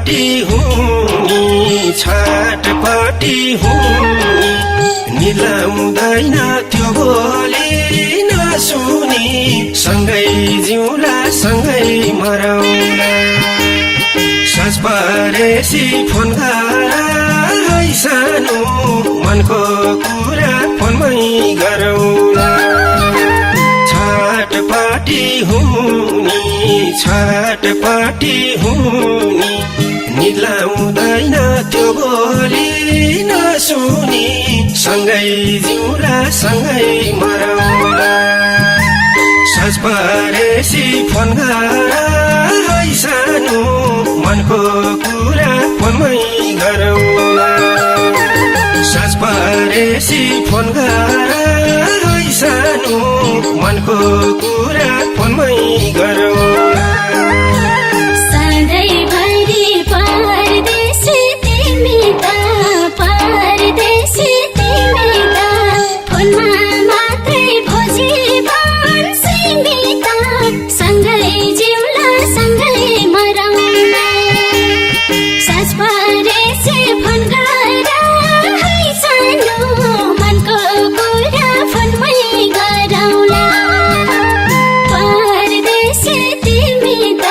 छाटपाटी हुँ छाटपाटी हुँ निलाउँदैन त्यो बोली नसुनी सँगै जिउला सँगै मरौला साँझ परेसी फोन गर है सानो मनको कुरा फोनमै गरौला छाटपाटी हुँ छाटपाटी हुँ निलाउँदैन त्यो बोली नसुनी सँगै जिउला सँगै मरौला साँझ परेसी फोन गर है सानो मनको कुरा फोनमै गरौला साँझ परेसी फोन गर है सानो मनको कुरा फोनमै गरौला सधैँभरि परदेशी तिमी त परदेशी तिमी त फोनमा मात्रै भोजी बन्सिमी त सँगै जिउला सँगै मरौला साँझ परेसी फोन गर है सानो मनको कुरा फोनमै गरौला परदेशी तिमी त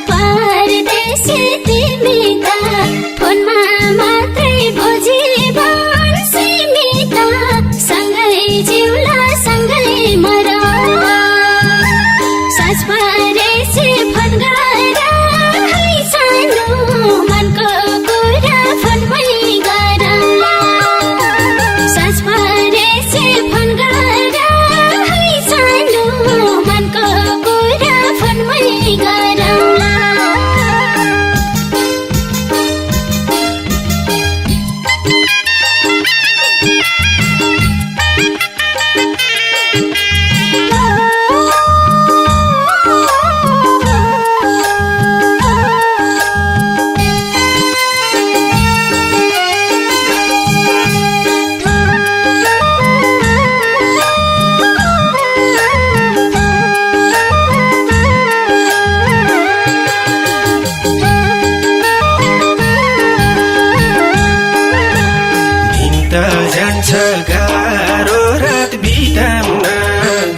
परदेशी तिमी त फोनमा मात्रै भोजी बन्सिमी त सँगै जिउला सँगै मरौला साँझ परेसी फोन गर है सानो मनको कुरा फोनमै गरौला साँझ परेसी फोन गर है सानो मनको कुरा फोनमै गरौला जान्छ गाह्रो रात बिताउन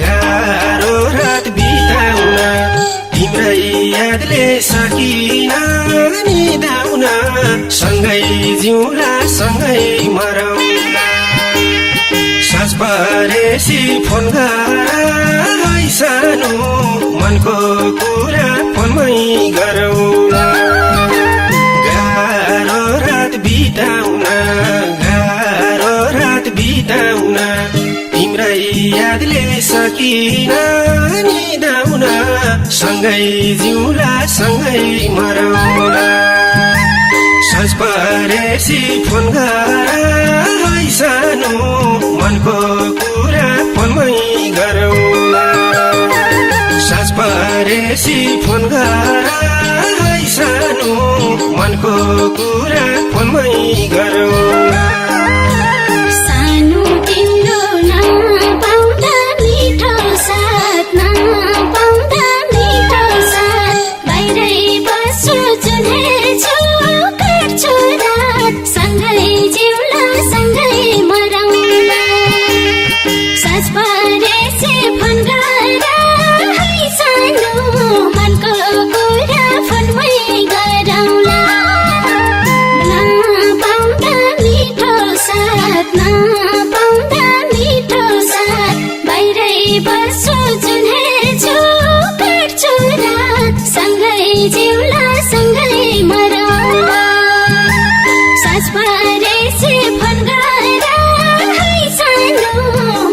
गाह्रो रात बिताउन तिम्रै यादले सकिन निदाउन सँगै जिउला सँगै मरौला साँझ परेसी फोन गर है सानो मनको कुरा फोनमै गरौला गाह्रो रात बिताउन बिताउन तिम्रै यादले सकिन निदाउन सँगै जिउला सँगै मरौला साँझ परेसी फोन गर है सानो मनको कुरा फोनमै गरौला साँझ परेसी फोन गर है सानो मनको कुरा फोनमै गरौला जिउला सँगै मरौला साँझ परेसी फोन गर है सानो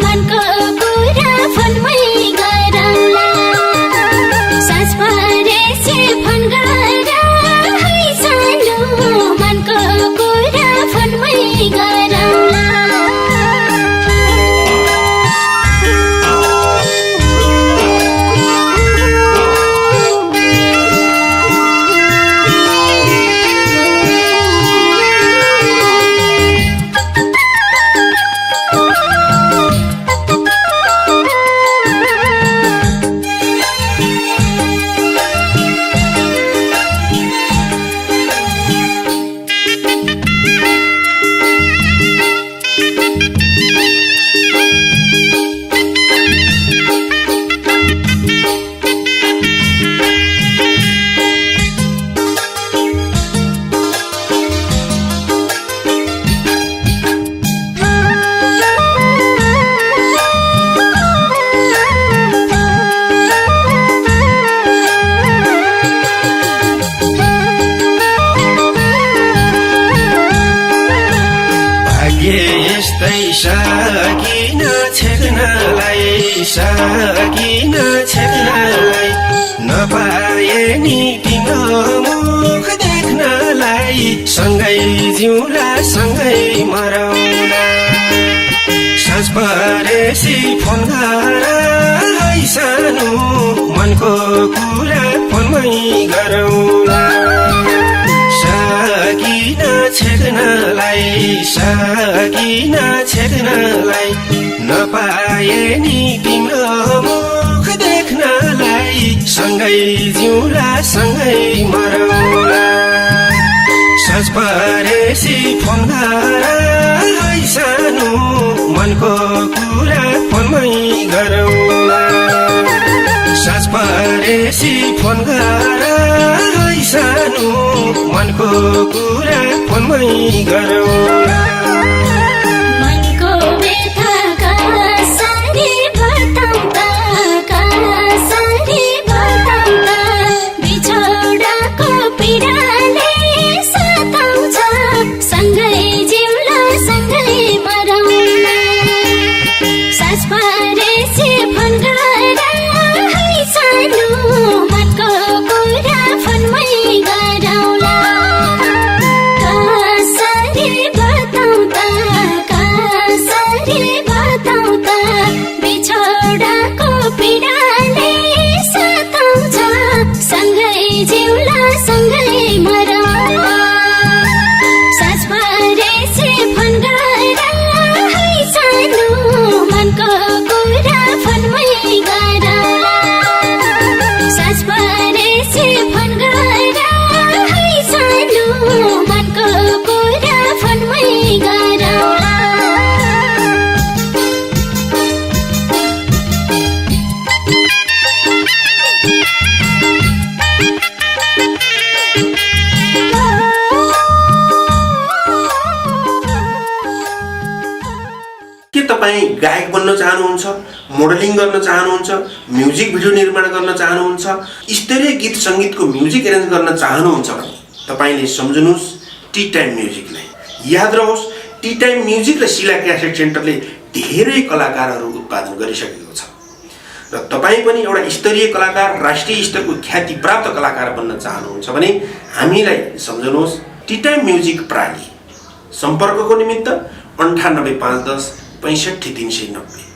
मनको कुरा फोनमै गरौला साँझ परेसी फोन गर है सानो मनको कुरा फोनमै गरौला सकिन छेक्नलाई नपाए नि तिम्रो मुख देख्नलाई सँगै जिउला सँगै मरौला साँझ परेसी फोन गर है सानो मनको कुरा फोनमै गरौला सकिन छेक्नलाई नपाए नि तिम्रो मुख देख्नलाई सँगै जिउला सँगै मरौला साँझ परेसी फोन गर है सानो मनको कुरा फोनमै गरौला साँझ परेसी फोन गर है सानो मनको कुरा फोनमै गरौला मनको व्यथाका सारी बताउँदा बिछोडाको पीडाले सताउँछ सँगै जिउला सँगै मरौला सास परेसी फोन गर है सानो मनको कुरा फोनमै गरौला कसरी बताउँदा बिछोडाको पीडाले सताउँछ सँगै जिउला सँगै मरौला सास परेसी फोन गर है सानो मनको कुरा फोनमै गरौला सास परेसी फोन गर है सानो मनको कुरा फोनमै गरौला के तपाईँ गायक बन्न चाहनुहुन्छ, मोडलिङ गर्न चाहनुहुन्छ, म्युजिक भिडियो निर्माण गर्न चाहनुहुन्छ, स्तरीय गीत सङ्गीतको म्युजिक एरेन्ज गर्न चाहनुहुन्छ भने तपाईँले सम्झनुहोस् टी टाइम म्युजिकलाई। याद रहोस् टी टाइम म्युजिक र शिला क्यासेट सेन्टरले धेरै कलाकारहरू उत्पादन गरिसकेको छ र तपाईँ पनि एउटा स्तरीय कलाकार, राष्ट्रिय स्तरको ख्याति प्राप्त कलाकार बन्न चाहनुहुन्छ भने हामीलाई सम्झनुहोस् टी टाइम म्युजिक प्राली। सम्पर्कको निमित्त 98 510 65 390।